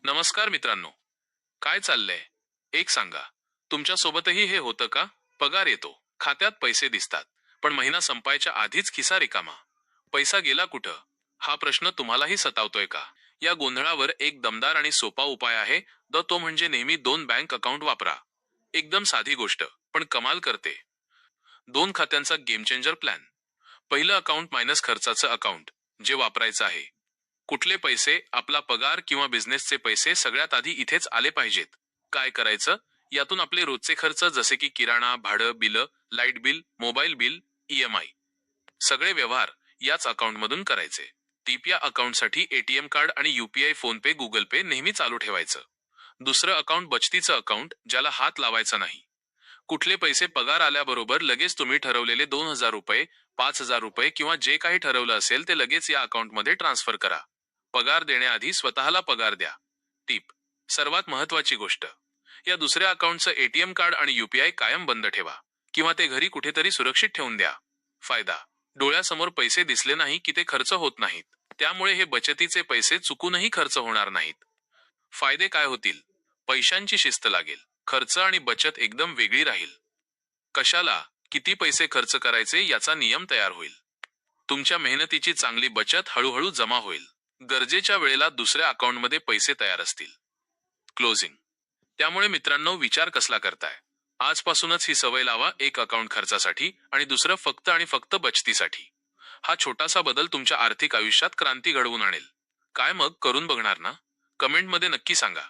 नमस्कार मित्रांनो, काय चाललंय? एक सांगा, तुमच्या सोबतही हे होतं का? पगार येतो, खात्यात पैसे दिसतात, पण महिना संपायच्या आधीच खिसा रिकामा. पैसा गेला कुठं? हा प्रश्न तुम्हालाही सतावतोय का? या गोंधळावर एक दमदार आणि सोपा उपाय आहे, तो म्हणजे नेहमी 2 बँक अकाउंट वापरा. एकदम साधी गोष्ट, पण कमाल करते. 2 खात्यांचा गेम चेंजर प्लॅन. पहिलं अकाउंट मायनस खर्चाचं अकाउंट, जे वापरायचं आहे. कुठले पैसे, आपला पगार किंवा बिझनेसचे पैसे सगळ्यात आधी इथेच आले पाहिजेत. काय करायचं? यातून आपले रोजचे खर्च जसे की किराणा, भाडं, बिलं, light bill, mobile bill, EMI, सगळे व्यवहार याच अकाउंटमधून करायचे. टीप या अकाउंटसाठी एटीएम कार्ड आणि यूपीआय, फोन पे, गुगल पे नेहमी चालू ठेवायचं. दुसरं अकाउंट बचतीचं अकाउंट, ज्याला हात लावायचा नाही. कुठले पैसे पगार आल्याबरोबर लगेच तुम्ही ठरवलेले 2,000 रुपये, 5,000 रुपये किंवा जे काही ठरवलं असेल ते लगेच या अकाउंटमध्ये ट्रान्सफर करा. पगार देण्याआधी स्वतःला पगार द्या. टीप: सर्वात महत्वाची गोष्ट, या दुसऱ्या अकाउंटचं एटीएम कार्ड आणि यूपीआय कायम बंद ठेवा किंवा ते घरी कुठेतरी सुरक्षित ठेवून द्या. फायदा: डोळ्यासमोर पैसे दिसले नाही की ते खर्च होत नाहीत. त्यामुळे हे बचतीचे पैसे चुकूनही खर्च होणार नाहीत. फायदे काय होतील? पैशांची शिस्त लागेल. खर्च आणि बचत एकदम वेगळी राहील. कशाला, किती पैसे खर्च करायचे याचा नियम तयार होईल. तुमच्या मेहनतीची चांगली बचत हळूहळू जमा होईल. गरजेच्या वेळेला दुसऱ्या अकाउंटमध्ये पैसे तयार असतील. क्लोजिंग. त्यामुळे मित्रांनो, विचार कसला करताय? आजपासूनच ही सवय लावा, एक अकाउंट खर्चासाठी आणि दुसरं फक्त आणि फक्त बचतीसाठी. हा छोटासा बदल तुमच्या आर्थिक आयुष्यात क्रांती घडवून आणेल. काय मग, करून बघणार ना? कमेंटमध्ये नक्की सांगा.